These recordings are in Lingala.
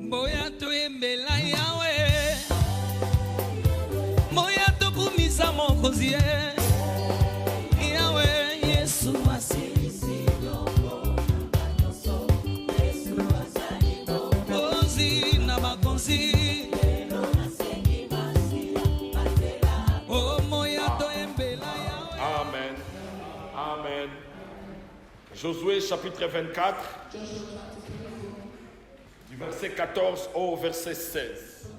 Boya to embela yawe Moya to kumisa mokozie Yawe Yesu asisi Ozi na makonzi Oh moya to embela yawe Amen. Amen. Josué chapitre 24 du verset 14 au verset 16.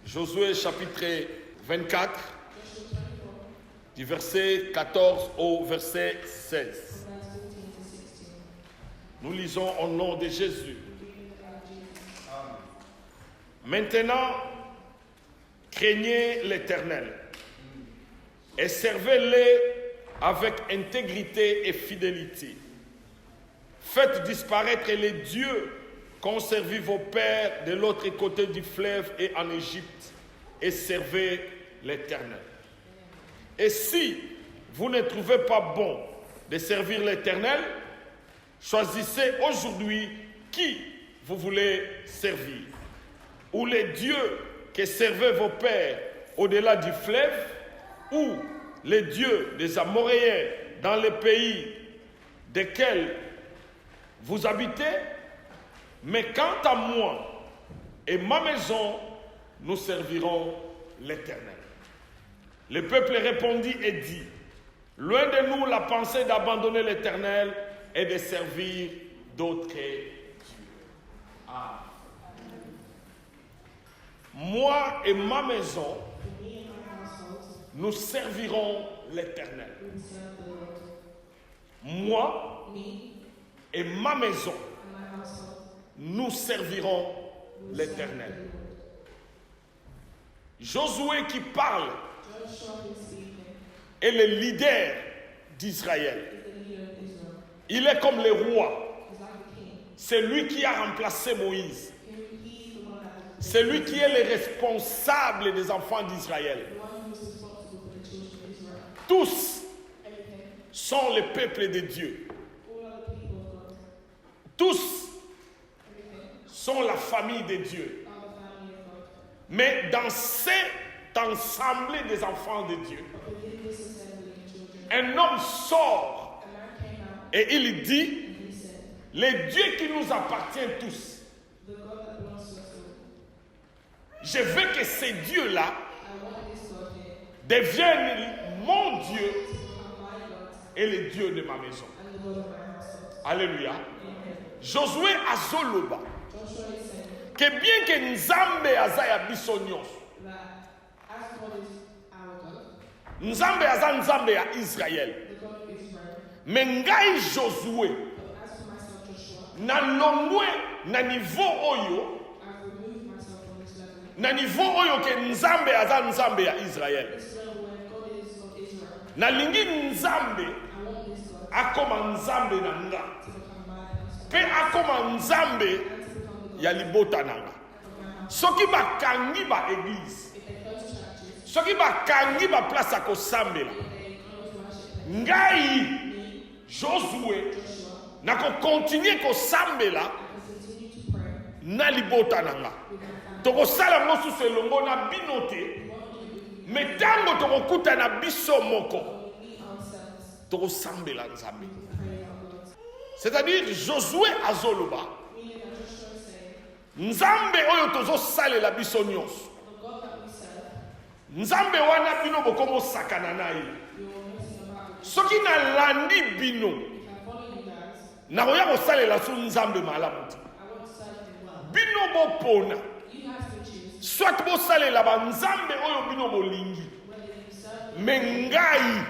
Josué chapitre 24 du verset 14 au verset 16. Nous lisons au nom de Jésus. Maintenant, craignez l'Éternel et servez-le avec intégrité et fidélité. Faites disparaître les dieux qu'ont servi vos pères de l'autre côté du fleuve et en Égypte, et servez l'Éternel. Et si vous ne trouvez pas bon de servir l'Éternel, choisissez aujourd'hui qui vous voulez servir. Ou les dieux que servaient vos pères au-delà du fleuve, ou les dieux des Amoréens dans les pays desquels vous habitez, mais quant à moi et ma maison, nous servirons l'Éternel. Le peuple répondit et dit, loin de nous la pensée d'abandonner l'Éternel et de servir d'autres dieux. Ah. Moi et ma maison, nous servirons l'Éternel. Moi et ma maison, nous servirons l'Éternel. Josué qui parle est le leader d'Israël. Il est comme le roi. C'est lui qui a remplacé Moïse. C'est lui qui est le responsable des enfants d'Israël. Tous sont le peuple de Dieu. Tous sont la famille de Dieu. Mais dans cet ensemble des enfants de Dieu, un homme sort et il dit, les dieux qui nous appartiennent tous, je veux que ces dieux-là deviennent mon Dieu et le Dieu de ma maison. Alléluia. Josué azoloba que bien que Nzambe azaya biso nyonso, Nzambe aza Nzambe ya Israël, mais ngai Josué na longwe na niveau oyo, na niveau oyo ke Nzambe aza Nzambe ya Israël, na lingi Nzambe akoma Nzambe na nga pe akoma Nzambe ya libota na nga. Soki bakangi ba église, soki bakangi ba place akosambela, ngai Josué nako continuer kosambela na libota na nga. Tokosala mosusu elongo na bino te, mais tango tokokuta na biso moko tokosambela Nzambe. C'est-à-dire Josué azoloba Nzambe oyo tozo salela biso nyonso, Nzambe wana bino bokomo sakana na ye. Soki na landi bino na koya kosalela su Nzambe malamu te, bino bopona soit bosalela ba Nzambe oyo bino bolingi, me ngai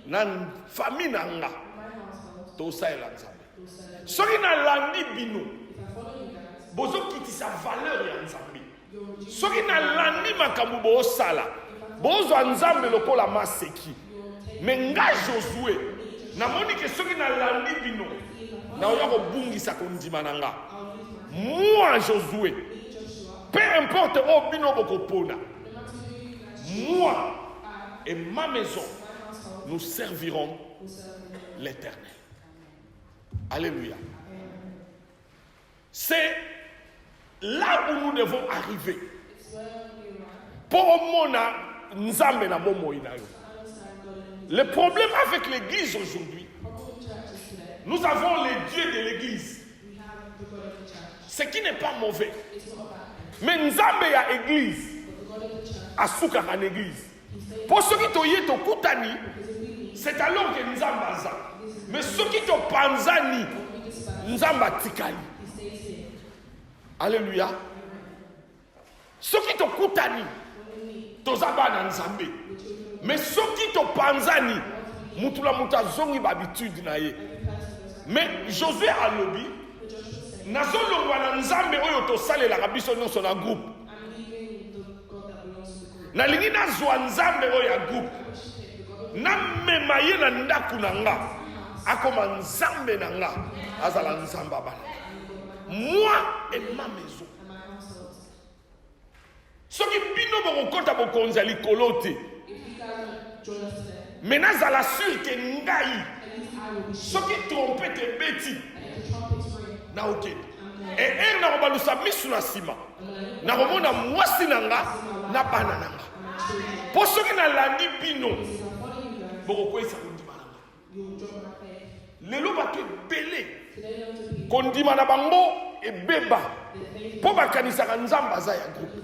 na famille na nga tosalela Nzambe. Soki na landi bino bozo kitisa valeur ya Nzambe, soki na landi makambo bosala bozo Nzambe lokola maseki, me ngai Josué namoni ke soki na landi bino na oya kobungisa kondima na nga. Moi Josué, peu importe où bino bokopona, moi et ma maison, nous servirons l'Éternel. Alléluia. C'est là où nous devons arriver. Pour mona nzambe na bomo inayo. Le problème avec l'église aujourd'hui, nous avons les dieux de l'église. Ce qui n'est pas mauvais. Mais nzambe ya église, asuka en église. Pour ceux qui toye to kutani, c'est alors que nzamba aza. Mais ceux qui to panzani, nzamba tikali. Alléluia. Ceux qui to kutani, tozaba na nzambe. Mais ceux qui to panzani, mutula mutazongi babitude na ye. Mais Josué a lobby. Nazo longwa na nzambe oyo to sale la biso nyonso na groupe. Na lingi na zwa nzambe oyo ya groupe. Na mema ye na ndaku na nga. Akoma nzambe na nga. Azala nzamba bana. Moi et ma maison. Soki bino bokota bokonza likolo te. Maintenant à la sûr que ngai. Soki trompete beti. Na ok. Et na robalusa misu na sima. Na romona mwasi na nga na bana na nga. Po soki na landi bino. Boko kwesa kondima na nga. Lelo bato ebele. Kondima na bango ebeba. Po bakanisaka nzamba za ya groupe.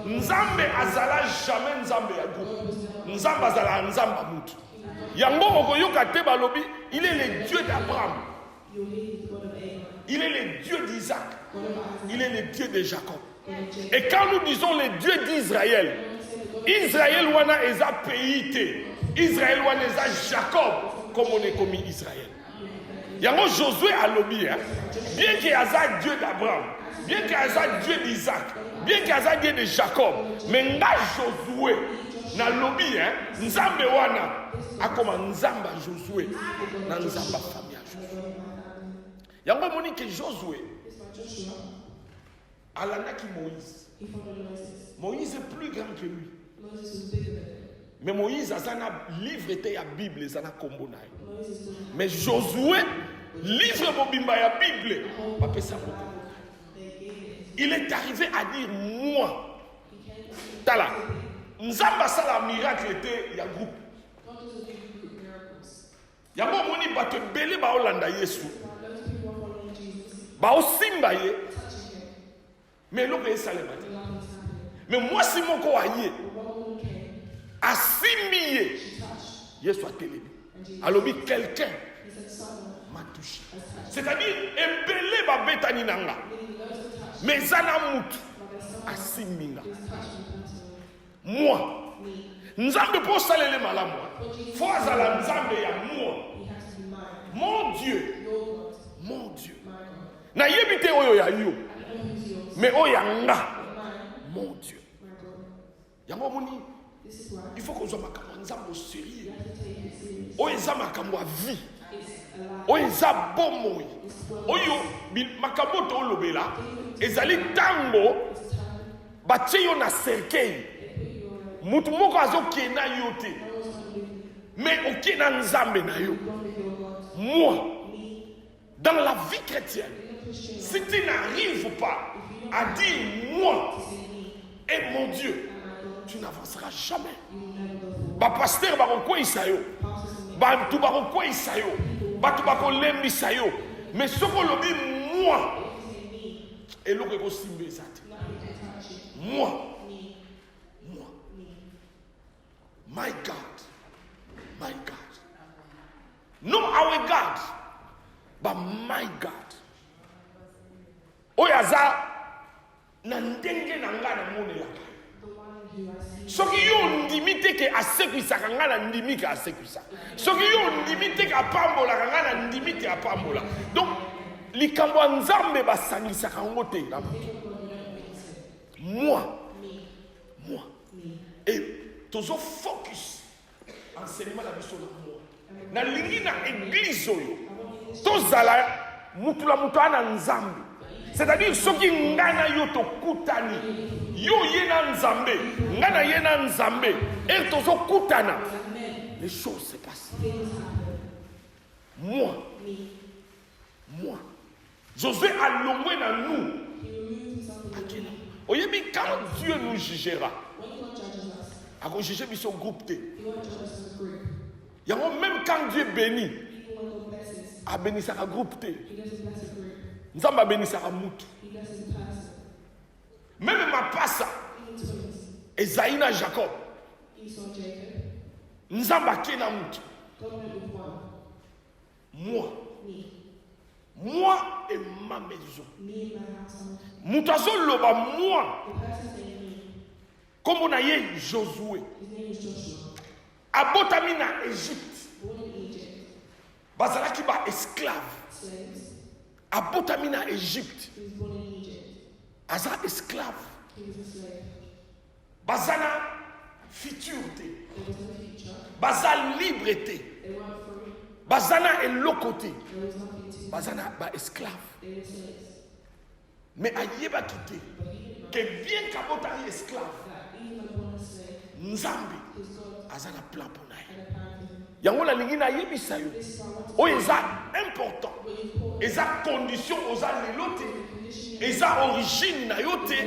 Nzambe azala jamais nzambe ya groupe. Nzamba azala nzamba mutu. Yango okoyoka te balobi, il est le Dieu d'Abraham. Il est le Dieu d'Isaac. Il est le Dieu de Jacob. Et quand nous disons le Dieu d'Israël, Israël wana eza pays te. Israël wana eza Jacob comme on est commis Israël. Yango Josué a lobby, hein? Bien qu'il y ait Dieu d'Abraham, bien qu'il y ait Dieu d'Isaac, bien qu'il y ait Dieu de Jacob, mais nga Josué na lobby, hein? Nzambe wana akoma nzamba Josué na nzamba famille Josué. Yango moni que Josué alanaki Moïse. Moïse est plus grand que lui. Mais Moïse a un livre était la Bible, ça n'a combo na. Mais Josué livre bobimba ya Bible, papa ça. Il est arrivé à dire moi. Tala. Nzamba sala miracle était ya groupe. Yango moni bato belé ba olanda Yesu. Ba osimba ye. Mais l'autre est salé. Mais moi si mon ko aye. Assimilé. Yesu a télé. Alors quelqu'un m'a touché. C'est-à-dire ebelé ba betani nanga. Mais zana mutu assimila. Moi, nzambe pour salele malamu. Faut azala nzambe ya moi. Mon Dieu. Mon Dieu. Na yebite oyo ya yo. Mais oya nga. Mon Dieu. Yango moni. Il faut qu'on soit makambo nzambe au sérieux. Oyo eza makambo a vie. Oyo eza bomoi. Oyo makambo to lobela ezali tango batie yo na cercueil. Mutu moko azokena yo te. Mais okena nzambe na yo. Moi, dans la vie chrétienne, si tu n'arrives pas à dire moi et mon Dieu, tu n'avanceras jamais. Ba pasteur ba ko isayo. Ba tu ba ko isayo. Ba tu ba ko lembi sayo. Mais soko lobi moi. Et lo ko simbe zate. Moi. My God. My God. Not our God, but my God. Oyaza nandenge nangana monela. Soki yo ndimite ke asekwisa kangana ndimike asekwisa. Soki yo ndimite ke apambola kangana ndimite apambola. Donc likambo nzambe basangisa kango te. Moi. Et tozo focus enseignement la biso na moi. Na lingi na église oyo. Tozala mutula mutana nzambe. C'est-à-dire soki ngana yo to kutani. Yo yena nzambe, ngana yena nzambe. Et tozo kutana. Les choses se passent. Moi. Josué a longé dans nous. Oyebi, quand Dieu nous jugera, when God judges us, à cause juger son groupe T. He won't judge us as a group. Même quand Dieu bénit, Even when God blesses, a béni ça groupe T. He doesn't bless a group. Nzamba béni ça mutu. He blesses a person. Même ma passa, Even twins. Esaïna Jacob, Esau, Jacob. Nzamba kena mutu. God went with one. Moi, Me. moi et ma maison. Me and my household. Mutazo loba moi, The person saying me, comme on a eu Josué. his name is Joshua. Abotami na Égypte. Born in Egypt. Bazalaki ba esclave. Slaves. Abotami na Égypte. He was born in Egypt. Aza esclave. He was a slave. Bazana futurité. There was no future. Baza liberté. They weren't free. Bazana elokoté. There was nothing to. Bazana ba esclave. They were slaves. Mais ayeba quitté. Que bien qu'abotami esclave. That even though born a slave, Nzambi. his God Azana plan pour naye. had a plan for him. Yango la lingi na yebisa yo. This is why I want to O eza important. what important. Eza condition oza lelo te. Condition Eza origine na yo te.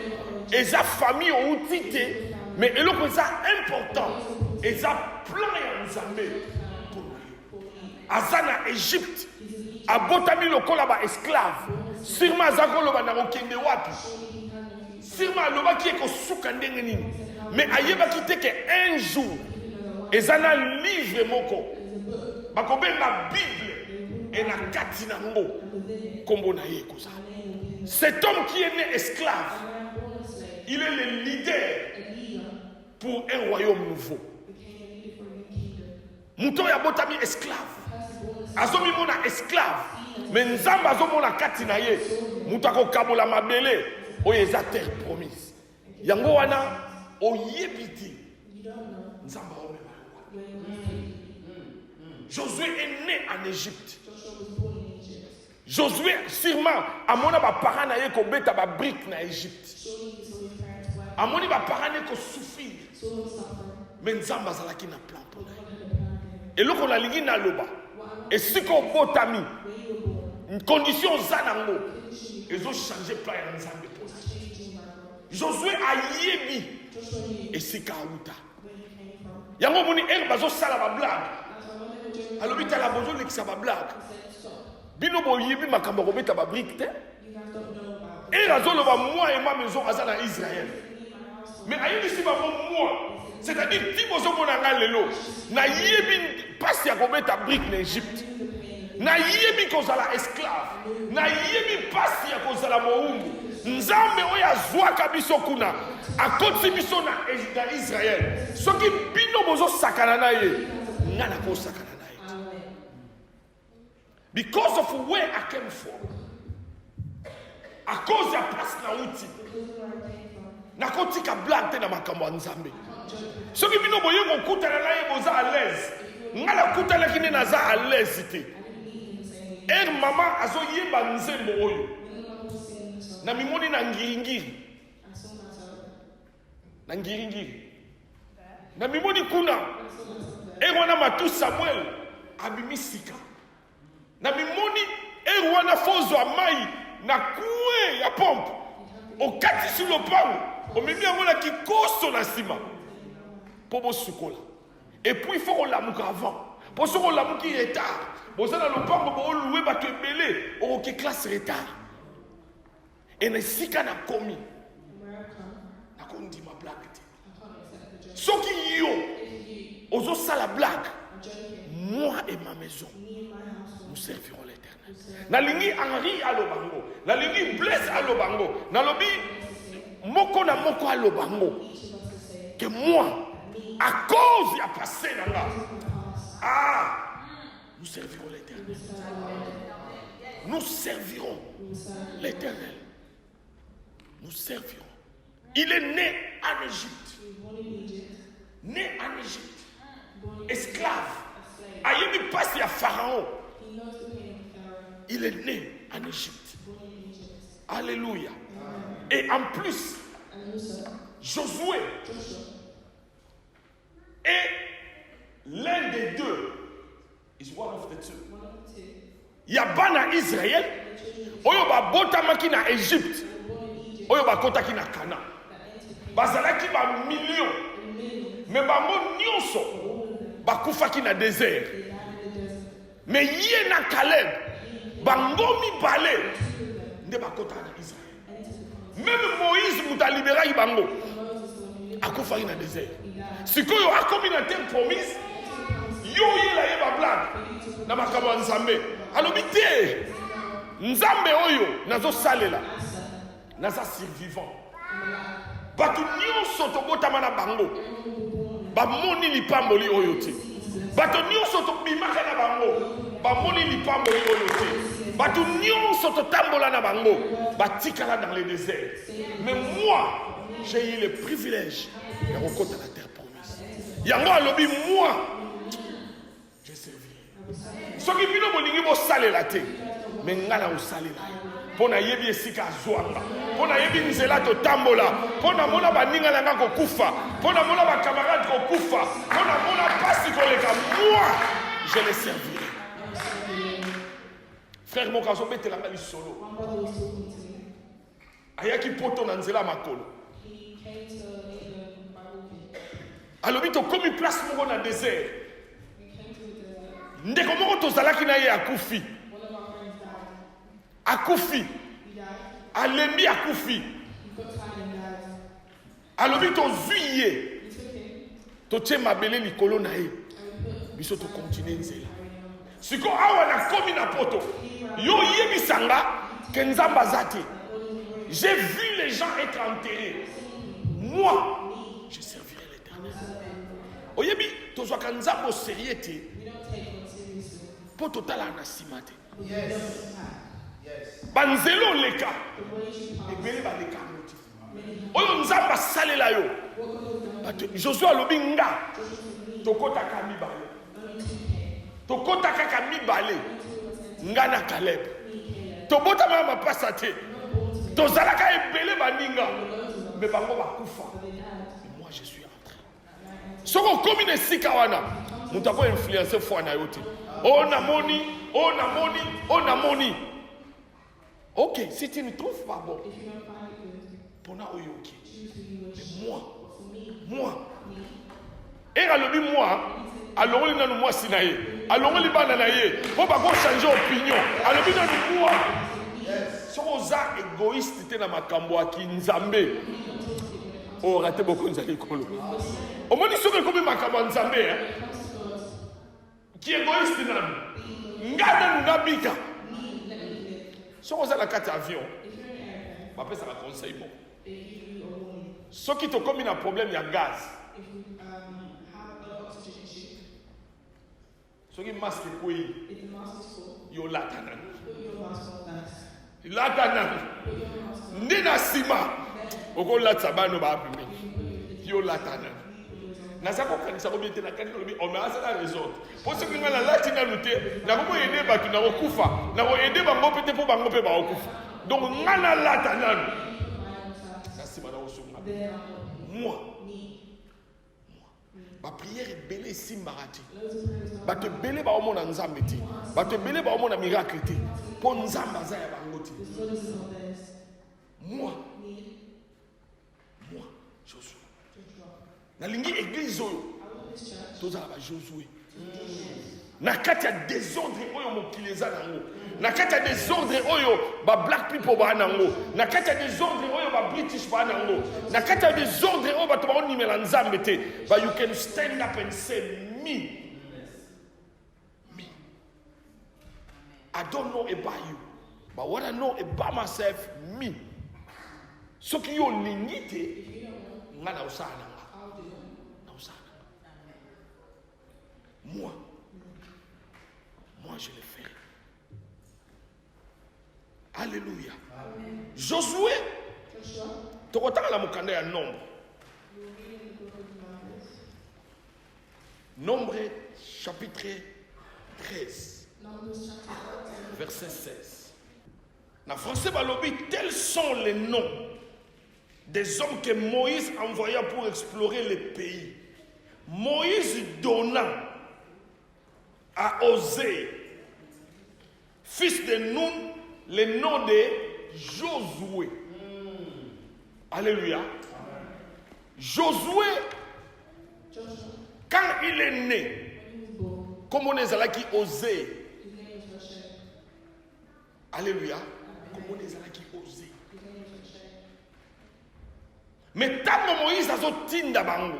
Eza famille outi te. Mais eloko eza important. Eza plan ya Nzambe pour naye. Aza na Égypte. Abotami lokola ba esclave. Sûrement aza koloba na kokende wapi. Sûrement alobaki ekosuka ndenge nini. Mais ayebaki te ke un jour eza na livre moko bakobenga Bible et na kati nango kombo na ye ekozala. Cet homme qui est né esclave, il est le leader pour un royaume nouveau. Muto ya botami esclave. Azomi mona esclave. Mais nzamba azomona kati na ye. Muto akokabola mabele oyo eza terre promise. Yango wana oyebiti. Nzamba omema. Josué est né en Égypte. Josué, sûrement, amona ba parents na ye ko beta ba brique na Égypte. Amoni ba parents ne ko souffrir. Mais nzamba zalaki na plan pour naye. Et loko na lingi na loba. Et si ko botami, une condition zanango, ils ont changé plan ya nzambe pour naye. Josué a yebi et si ka uta. Yango moni bazo sala ba blague. Alors bita la bozo lekisa ba blague. Bino boyebi makambo ko beta ba brique te. Et razolo ba moi et ma maison azana Israël. Mais ayebi si ba moi, c'est-à-dire ti bozo mona nga lelo, na yebi pasi ya ko beta brique na Égypte. Na yebi ko zala esclave. Na yebi pasi ya ko zala moumbu. Nzambe oya zwaka biso kuna akoti biso na Israël. Soki bino bozo sakana na ye, ngana ko sakana na ye. Because of where I came from. A cause ya place na uti. Na koti ka blague te na makambo ya Nzambe. Soki bino boyengo kutana na ye boza à l'aise. Ngala kutana kine na za à l'aise te. Mama azo yeba nzembo oyo. Na mimoni na ngiringiri. Na ngiringiri. Na mimoni kuna. Wana matu Samuel abimisika. Na mimoni wana fozo amai na kue ya pompe. Okati sur le pau. Omemi yango na kikoso na sima. Pobo sukola. Et puis il faut qu'on l'amour avant. Pour ce qu'on l'amour qui est retard. Bon ça dans le pango pour louer ba kebele o qui classe retard. Et ne sika na komi. Na kondi ma blague. Ce qui yo ozo sala blague. Moi et ma maison nous servirons l'Éternel. Na lingi Henri à lobango. Na lingi Blaise à lobango. Na lobi moko na moko à lobango. Que moi à cause ya passé nanga. Nous servirons l'Éternel. Nous servirons l'Éternel. Nous servirons. Il est né en Égypte. Né en Égypte. Esclave. Ayebi passe à Pharaon. Il est né en Égypte. Alléluia. Et en plus, Josué est l'un des deux. Is one of the two. Yabana Israël. Oyo ba bota makina Égypte. oyo bakotaki na Kana bazalaki ba millions mais bango nyonso bakufaki na désert mais yé na Caleb bango mibale nde bakotaka na Israël. Même Moïse muta libéraki bango akufaki na désert. Sikoyo akomi na terre promise yo yela ye ba blague na makambo ya Nzambe alobi te Nzambe oyo nazo salela naza survivant bato nyonso tobotama na bango bamoni lipamboli oyo te bato nyonso tobimaka na bango bamoni lipamboli oyo te bato nyonso totambola na bango batikala dans le désert. Mais moi j'ai eu le privilège de rencontrer la terre promise. Yango alobi moi je servirai soki bino bolingi bosalela te mais nga na osalela pona yebi esika azwanga pona yebi nzela totambola pona mona baninga nanga kokufa pona mona bakamarade kokufa pona mona pasi koleka moi je les servirai. Frère mokazo betelanga lisolo ayaki poto na nzela makolo alobi tokomi place moko na désert ndeko moko tozalaki na ye akufi akufi alembi akufi alobi tozwi ye totie mabele likolo na ye biso tokontinue nzela siko awa nakomi na poto yo yebisanga ke Nzambe aza te. J'ai vu les gens être enterrés, moi je servirai l'Éternel. Oyebi tozwaka Nzambe au sérieux te po totala na nsima te. Banzelo leka ebele baleka moti oyo Nzambe asalela yo Josué alobi nga tokotaka mibale tokotaka ka mibale nga na Caleb tobotama mapasa te tozalaka ebele baninga mais bango bakufa mais moi je suis entré soko komi na esika wana moto ako influencer foi na yo te oh namoni ok si tu ne trouves pas bon pona oyoki mais moi et alobi moi alongoli nanu mwasi na ye alongoli bana na ye po bako changer opinion alobi nanu moi soko oza égoïste te na makambo ya kinzambe orate bokonza likolo omoni soki ekomi makambo ya Nzambe ki égoïste nanu nga nanu nabika soko oza na kati ya avion bapesaka conseil moko soki tokomi na problème ya gaz soki masque ekwei yo lata nanu nde na nsima okolatisa bano baapime yo lata nanu naza kokanisa kobi ete nakani kolobi omeasala raison po soki nga nalati nanu te nakokoyede bato nakokufa nakoyede bango mpe te mpo bango mpe bakokufa donc nga nalata nanu na nsima nakosunga moi bapriere ebele esimbaka te bato ebele baomona Nzambe te bato ebele baomona miracle te mpo Nzambe aza ya bango te. Moi Josué nalingi église oyo tozala ba Josué na kati ya désordre oyo mokili eza nango na kati ya désordre oyo ba black people baa nango na kati ya désordre oyo ba british baa nango na kati ya désordre oyo bato baonimela Nzambe te but you can stand up and say me I don't know about you but what I know about myself me soki yo lingi te nga na osala nanga moi je le ferai. Alléluia. Amen. Josué tokotanga la mukanda ya Nombre chapitre 13 verset 16. Na français balobi tels sont les noms des hommes que Moïse envoya pour explorer le pays. Moïse donna à Osée, fils de Nun, le nom de Josué. Alléluia. Josué, quand il est né, comme on est là qui osait. Alléluia. Comme on est là qui osait. Mais tant que Moïse a sorti d'Abango,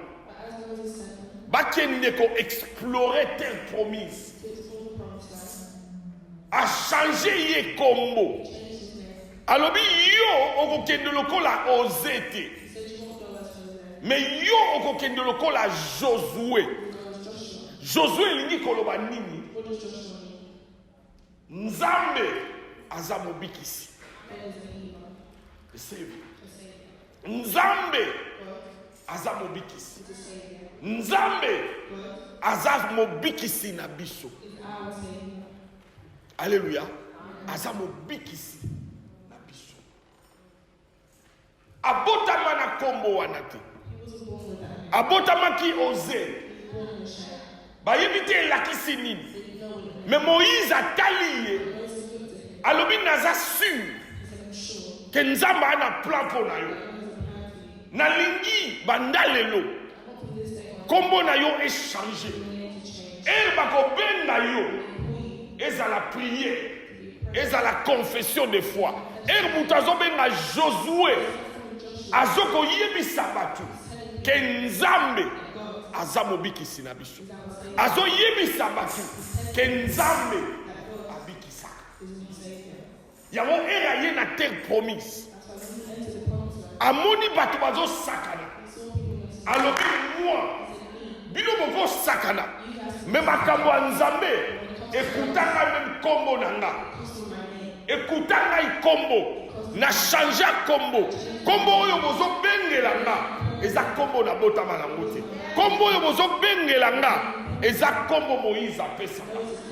il a exploré terre promise, a changé les combos. Alors, yo, au de local a osé. Mais yo, au de local a Josué. Josué, il dit koloba nini. Nzambe, azamobikisi. The Savior. Nzambe, azamobikisi. Nzambe, azamobikisi na biso. Alléluia. Azamobikisi. Abotama na kombo wanate. Abotama ki ose. Ba yebite lakisi nini. Mais Moïse a talié. Alobi naza sûr. Que nzamba ana plan pour na yo. Na lingi bandalelo. Kombo na yo est changé. El bako ben na yo. Et à la prière. Et à la confession de foi. El butazo ben na Josué. Azoko yebisa batu ke nzambe azamobikisi na biso. Azo yebisa batu ke nzambe abikisaka. Yango era ye na terre promise. Amoni batu bazo sakana. Alobi moi bino boko sakana. Me makambo nzambe ekutanga même kombo nanga. Ekutanga ikombo. Na changé kombo. Kombo oyo bozo bengela nga. Eza kombo na bota malangote. Kombo oyo bozo bengela nga. Eza kombo Moïse apesa.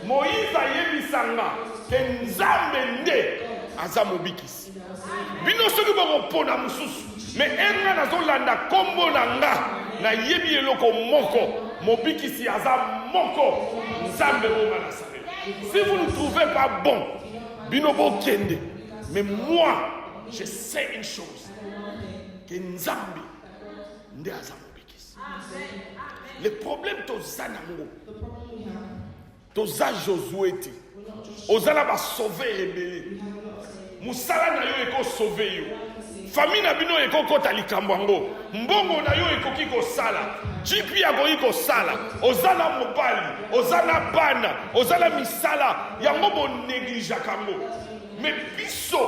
Moïse ayebisa nga ke nzambe nde azamobikisi. Bino soki boko pona mususu. Mais enga nazolanda kombo na nga. Na yebi eloko moko. Mobikisi aza moko. Nzambe moma na salela. Si vous ne trouvez pas bon, bino bo kende. Mais moi, je sais une chose. Que Nzambi nde azamobikisi. Le problème toza nango. Toza Josué ti. Ozala ba sauver rebelle. Musala na yo eko sauver yo. Famille na bino eko kota likambo ngo. Mbongo na yo ekoki ko sala. Jipi akoki ko sala. Ozala mobali, ozala bana, ozala misala, yango bo néglige kango. Mais biso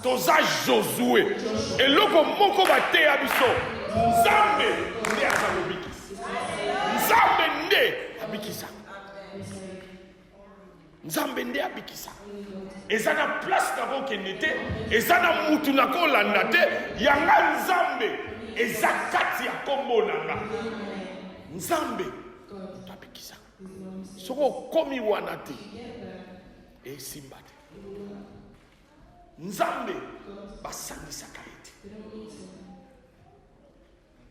toza Josué eloko moko bateya biso nzambe nde azamobikisa. Nzambe nde abikisa. Nzambe nde abikisa. Eza na place na kokende te, eza na mutu na kolanda te, yanga nzambe eza kati ya kombo nanga. Nzambe abikisa. Soko komi wana te esimba te. Nzambe basangisaka ete.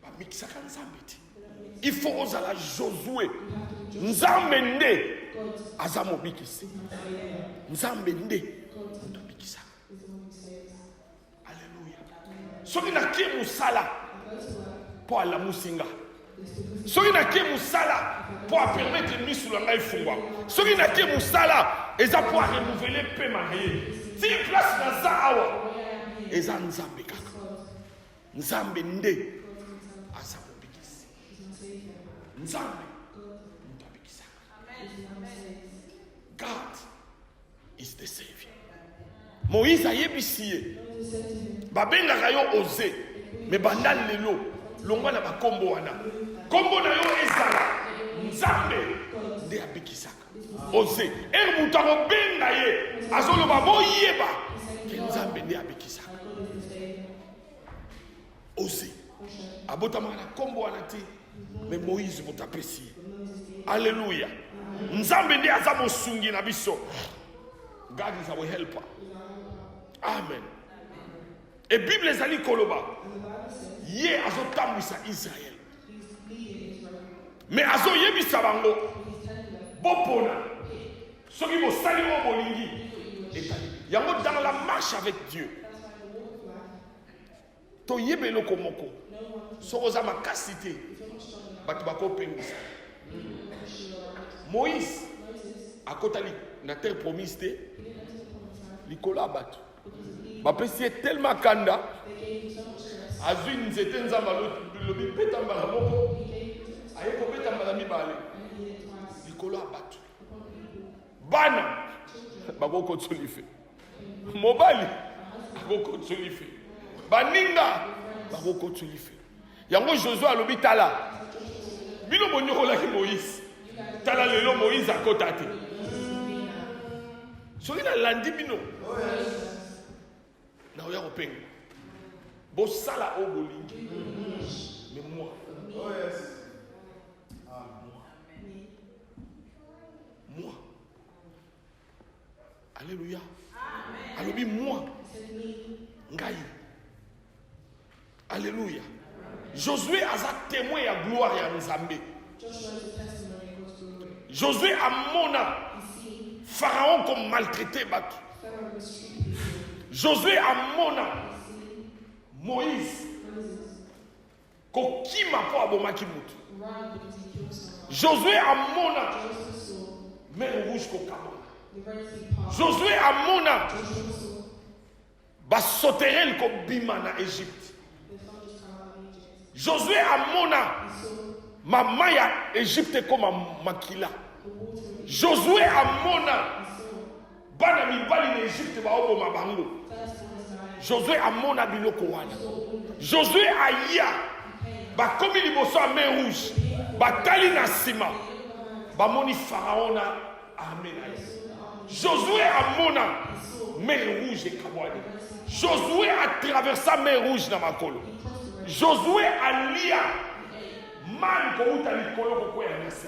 Bamikisaka nzambe te. Il faut ozala Josué. Nzambe nde azamobikisi. Nzambe nde abikisa. Alléluia. Soki na kie musala po ala musinga. Soki na kie musala po a permettre misu la ngai fungwa. Soki na kie musala eza po a renouveler pema na ye. Si place na za awa eza nzambe kaka. Nzambe nde azamobikisi. Nzambe abikisa. God is the Savior. Moïse ayebisi ye. Babengaka yo ose. Me bandal lelo longwa na bakombo wana. Kombo na yo ezala nzambe nde abikisaka. Ose muta benga ye azoloba boyeba ke nzambe nde abikisaka. Ose abotama na kombo wana te. Mais Moïse mutapesi. Alléluia. Nzambe nde azamosungi na biso. God is our helper. Amen. Et Bible ezali koloba ye azotambwisa Israël. Mais azo yebisa bango bopona soki bosali o bolingi. Yango dans la marche avec Dieu. toyebe eloko moko soko oza makasi te bato bakopengisa. Moïse akota na terre promise te likolo ya bato bapesi ye tellement kanda azwi nzete nzambe alobi beta mbala moko aye kobeta mbala mibale likolo ya bato bana bakokotolife mobali bakokotolife baninga bakokotolife yango Josué alobi tala bino bonyokolaki Moïse tala lelo Moïse akota te soki nalandi bino naoya kopenga bosala oyo bolingi mais moi moi alléluia alobi moi ngai alléluia. Josué aza témoin ya gloire ya Nzambe. Josué amona Pharaon comme maltraité bato. Josué amona Moïse kokima po abomaki mutu. Josué amona mer rouge kokamona. Josué amona basoterel ko bima na Égypte. Josué amona mama ya Égypte comme makila. Josué amona bana mibali na Égypte baoboma bango. Josué amona biloko wana. Josué aya bakomi liboso ya mer rouge batali na sima bamoni Pharaon na armée na ye. Josué amona mer rouge ekabwani. Josué a traversé mer rouge na makolo. Josué alia man kouta likolo kokwea nase.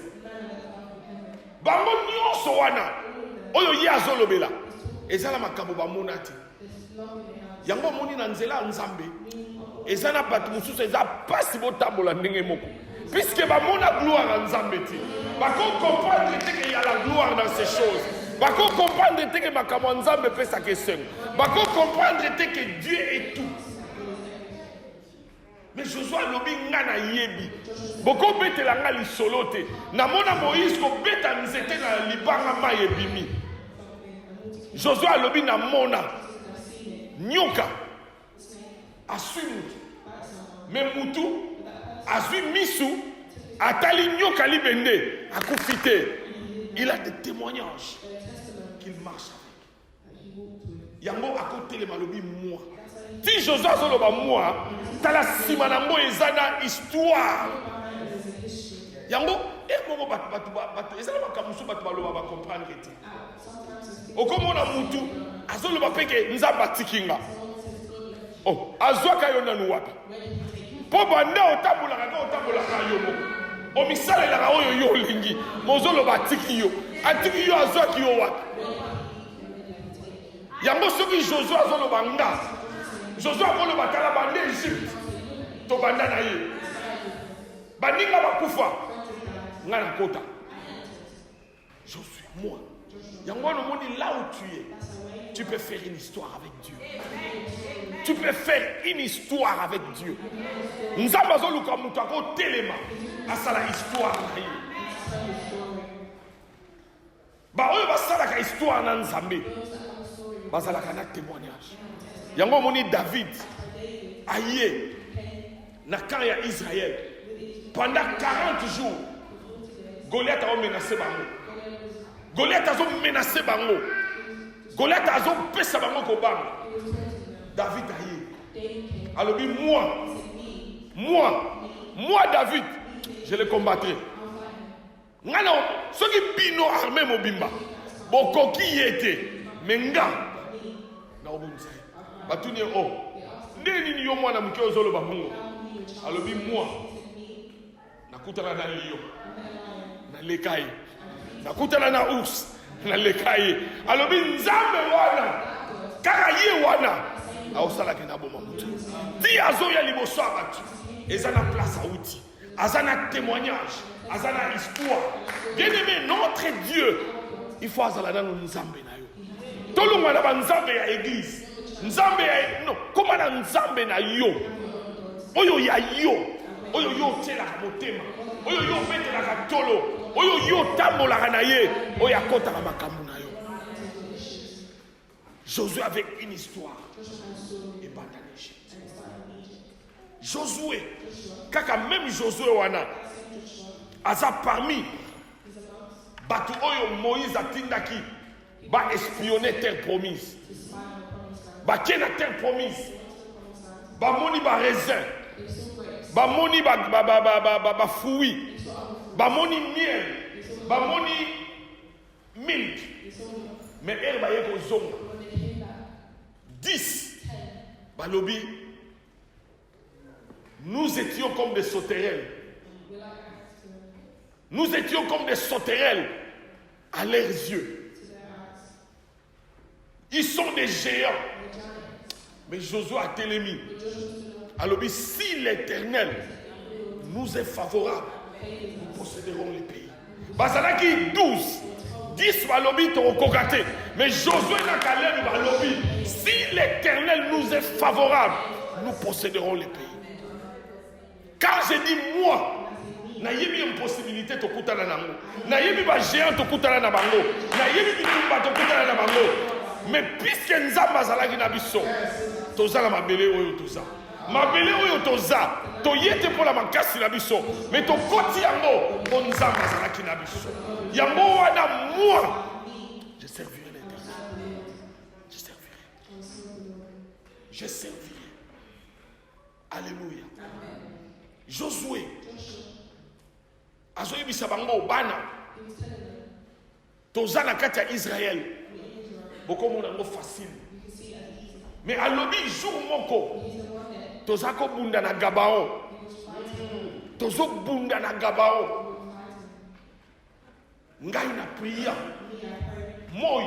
Bango nyonso wana oyo ye azolobela ezala makambo bamona te. Yango moni na nzela Nzambe ezana bato mosusu eza pasi botambola ndenge moko puisque bamona gloire ya Nzambe te. Bako comprendre te qu'il y a la gloire dans ces choses. Bako comprendre te que makambo Nzambe pesa kesengo. Bako comprendre te que Dieu est tout. Mais Josué alobi nga na yebi boko betela nga lisolo te namona Moïse ko beta nzete na libanga mai ebimi. Josué alobi na mona nyoka asui mutu mais mutu asui misu atali nyoka libende akufite. Il a des témoignages qu'il marche avec yango akote le malobi moi. Si Josué azoloba moi tala sima nango ezana histoire yango moko bato ezana makamusu bato baloba ba comprendre te okomona mutu azoloba peke Nzambe atikinga oh azwaka yo nanu wapi po banda otambolaka yo moko omisalelaka oyo yo olingi mozoloba atiki yo azwaki yo wapi yango soki Josué azoloba nga Josué akoloba tala bande Égypte to banda na ye baninga bakufa nga na kota Josué moi yango no moni là où tu es tu peux faire une histoire avec Dieu. Tu peux faire une histoire avec Dieu. Nzambe azoluka mutu ako telema asala histoire na ye ba oyo basalaka histoire na Nzambe bazalaka na témoignage. Yango moni David aye na camp ya Israël pendant 40 jours. Goliath a menacé bango. Goliath a menacé bango. Goliath a pesa bango kobanga. David aye. Alobi moi David, je le combattrai. Ngana soki bino armée mobimba. Bokoki yete menga na obunza. Batuni o ndeni yo mwana muke ozoloba mungu alobi moi nakutana na lion na lekai nakutana na ours na lekai alobi Nzambe wana kaka ye wana aosala ke na boma mutu ti azoya liboso abatu ezana place auti azana témoignage azana histoire. Bien-aimé, notre Dieu il faut azala na Nzambe na yo tolunga na Nzambe ya église Nzambe no comment na Nzambe na yo oyo ya yo oyo yo otielaka motema oyo yo obetelaka tolo oyo yo otambolaka na ye oyo akotaka makambo na yo. Josué avec une histoire ebanda na Égypte. Josué kaka même Josué wana aza parmi bato oyo Moïse atindaki ba espionner terre promise, ba kena terre promise, ba moni ba raisin, ba moni ba fruit, ba moni miel, ba moni milk, mais elle ba yeko zonga 10 balobi nous étions comme des sauterelles. Nous étions comme des sauterelles à leurs yeux. Ils sont des géants. Mais Josué a télémi. Alors, si l'Éternel nous est favorable, nous posséderons les pays. Basalaki 12, 10 balobi t'ont cocaté. Mais Josué n'a qu'à l'air balobi. Si l'Éternel nous est favorable, nous posséderons les pays. Quand j'ai dit moi, nayebi impossibilité to kutana nango, nayebi ba géant to kutana na bango, nayebi bitumba to kutana na bango. Mais puisque nzamba zalaki na biso, toza la mabele oyo toza. Mabele oyo toza, to yete pour la makasi na biso, mais to koti yango po nzamba zalaki na biso. Yango wana moi, je servirai l'Éternel. Je servirai. Je servirai. Alléluia. Josué azoyebisa bango bana toza na kati ya Israël bokomona ngo facile, mais alobi jour moko toza ko bunda na Gabaon, tozo bunda na Gabaon ngai na priya moi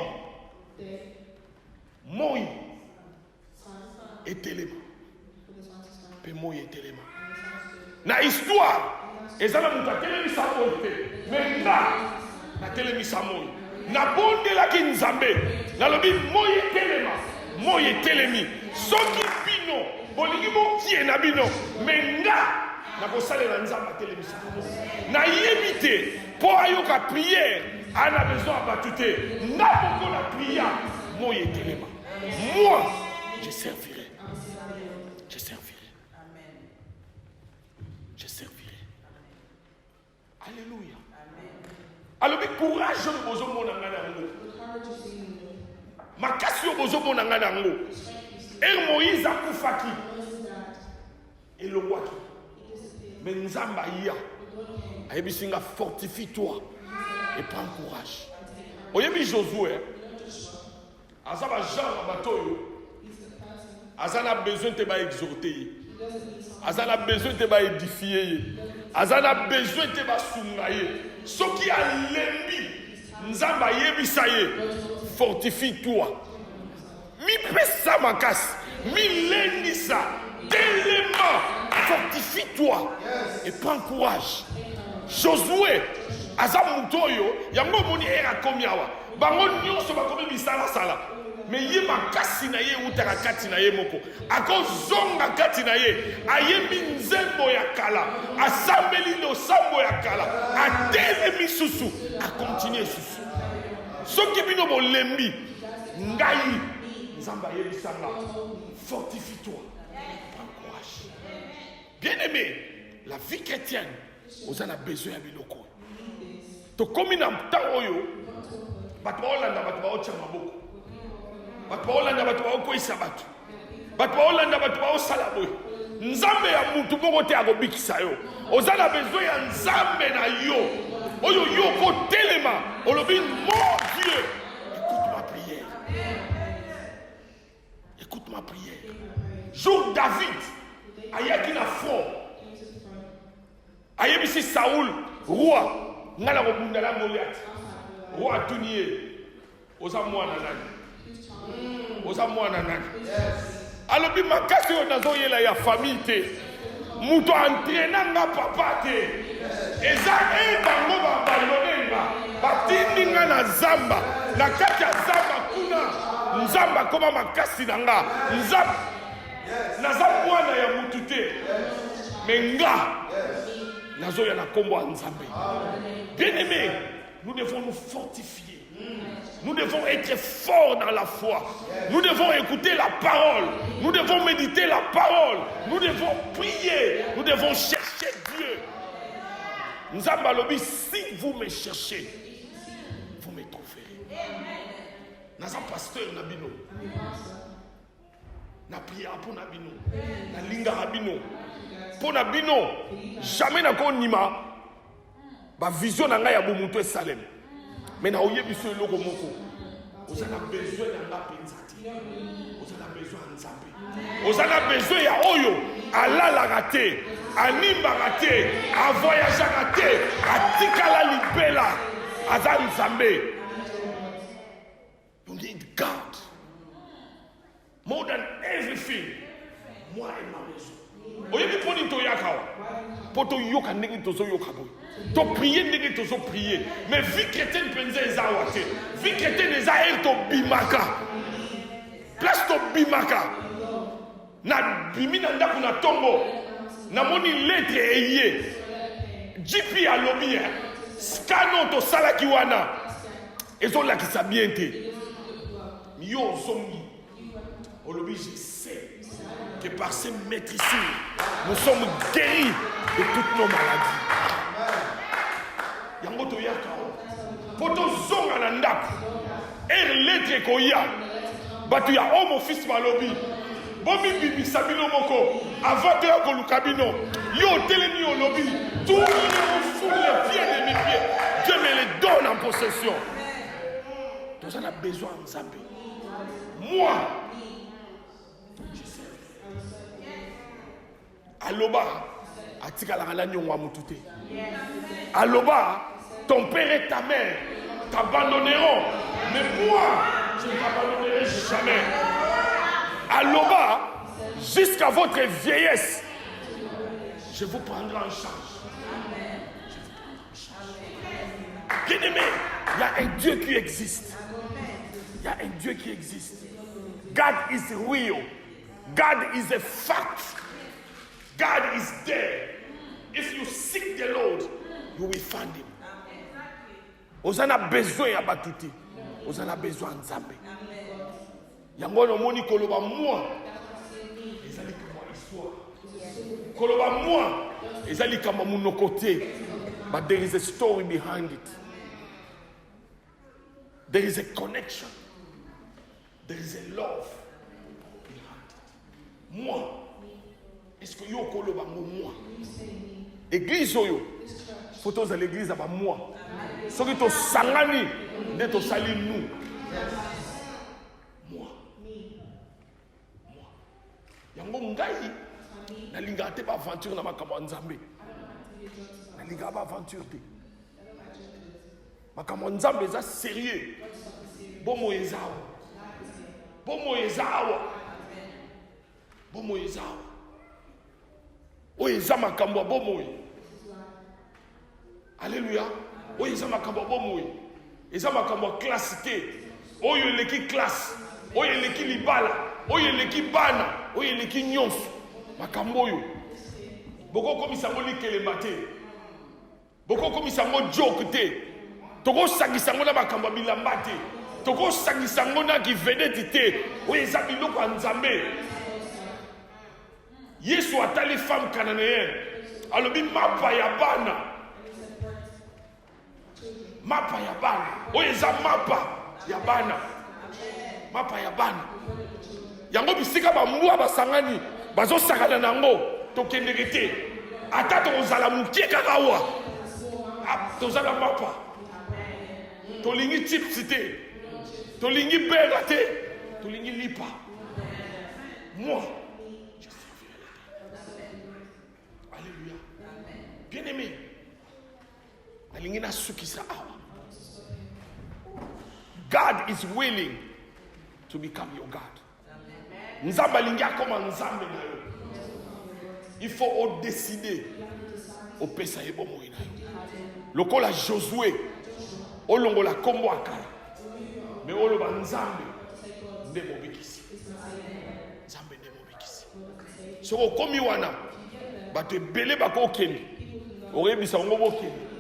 etelema pe moi etelema na histoire ezala mutu atelemisa moi te, mais nga natelemisa moi nabondelaki Nzambe nalobi moi etelemi soki bino bolingi bokie na bino, mais nga nakosalela Nzambe atelemisa nayebi te mpo ayoka priere ana besoin ya bato te nga moko na priya moi etelema. Moi je servirai. Alléluia. Alors, courage, bozo mona ngana ngo. Makasi bozo mona ngana ngo. Moïse akufaki. Et le roi qui. Mais Nzamba ya. Ayebisinga fortifie-toi et prends courage. Oyebi Josué. Azaba Jean Abatoyo. Azana besoin de exhorter. Azana besoin de édifier. Azana besoin de basungaye. Ce qui a lembi, Nzamba yebisa ye, fortifie-toi. Mi pesa makas, mi lendisa, tellement, fortifie-toi et prends courage. Josué, azamutoyo, yango moni era komiawa. Bango nyonso bakomi bisala sala. Mais ye makasi na ye utaka kati na ye moko akozonga kati na ye ayembi nzembo ya kala asambeli losambo ya kala atelemi susu akontinue susu soki bino bolembi ngai Nzamba yebisanga fortifie-toi, prends courage. Bien aimé, la vie chrétienne vous en a besoin ya biloko to komi na ntango oyo bato baolanda bato baotia maboko bato baolanda bato baokweyisa bato bato baolanda bato baosala boye Nzambe ya mutu moko te akobikisa yo oza na besoin ya Nzambe na yo oyo yo kotelema olobi mon Dieu écoute ma prière. Jour David ayaki na front ayebisi Saoul roi ngala kobunda la Goliath roi atuniye oza mwana nani oza mwana nani alobi makasi oyo nazoyela ya famille te muto entraîna nga papa te eza bango babandonenga batindi nga na zamba na kati ya zamba kuna Nzamba koma makasi na nga Nzamba naza mwana ya mutu te mais nga nazoya na kombo ya Nzambe. Bien-aimés, nous devons nous fortifier. Nous devons être forts dans la foi. Nous devons écouter la parole. Nous devons méditer la parole. Nous devons prier. Nous devons chercher Dieu. Nzambe alobi, si vous me cherchez, vous me trouverez. Naza pasteur na bino. Na prière pour na bino. Na linga na bino. Pour na bino, jamais na konima ba vision na ngai ya bomuto esalem. Mais na oyebi so eloko moko. Vous avez besoin d'un apenzati. Vous avez besoin de Nzambe. Vous avez besoin ya oyo alala raté, animba raté, a voyager raté, a tikala libela, aza Nzambe. You need God more than everything. Moi et ma maison. Oyebi poni to yakawa. Poto yoka ndenge tozo yoka boy. To prier ndenge tozo prier. Mais vie chrétienne penze eza wate. Vie chrétienne eza el to bimaka. Place to bimaka. Na bimina ndako na tongo. Na moni lettre eye. JP alobi. Scano to sala kiwana. Ezo la kisa bien te. Yo zongi. Olobi je sais que par ces maîtrisures, nous sommes guéris de toutes nos maladies. Yango to yakao. Poto zonga na ndako. Lettre koya. Batu ya homo fils malobi. Bomi bibi sabino moko. Avant de yako lukabino. Yo telemi olobi. Tout le monde foule les pieds de mes pieds. Dieu me les donne en possession. Nous en avons besoin de Nzambe. Moi, je sais. Aloba, atika la rala nyongwa mutute. Aloba, ton père et ta mère t'abandonneront, mais moi, je ne t'abandonnerai jamais. Aloba, jusqu'à votre vieillesse, je vous prendrai en charge. Bien-aimé, il y a un Dieu qui existe. Il y a un Dieu qui existe. God is real. God is a fact. God is there. If you seek the Lord, you will find him. Vous en avez besoin ya batuti. Vous en avez besoin Nzambe. Yango no moni koloba moi. Ezali kama histoire. Koloba moi. Ezali kama munokote. But there is a story behind it. There is a connection. There is a love behind it. Moi. Est-ce que yo koloba moi? Église oyo. Photos à l'église aba moi. Soki to sangani nde to sali nous. Moi. Moi. Yango ngai na linga te ba aventure na makambo Nzambe. Na linga ba aventure te. Makambo Nzambe za sérieux. Bomo ezawa. Bomo ezawa. Bomo ezawa. Oyo eza makambo ya bomoi. Alléluia. Oyo eza makambo ya bomoi. Eza makambo ya classe te. Oyo eleki classe. Oyo eleki libala. Oyo eleki bana. Oyo eleki nyonso. Makambo oyo. Boko komisa ngo likelemba te. Boko komisa ngo joke te. Toko sangisa ngo na makambo ya bilamba te. Toko sangisa ngo na kivedeti te. Oyo eza biloko ya Nzambe. Yesu atali femme cananéenne. Alobi mapa ya bana. Mapa ya bana. Oyeza mapa ya bana. Mapa ya bana. Yango bisika ba mwa basangani. Bazo sakana nango. Tokendeke te. Ata tozala mukie kaka wa. Tozala mapa. Tolingi chips te. Tolingi bega te. Tolingi lipa. Moi. Bien-aimé, God is willing to become your God. Nzambe alingi akoma Nzambe na yo. Il faut décider au pesa yebo moi na yo. Lokola Josué olongola kombo akala. Mais oloba Nzambe nde mobikisi. Nzambe nde mobikisi. soki okomi wana bato ebele bakokende oyebisa bango bokende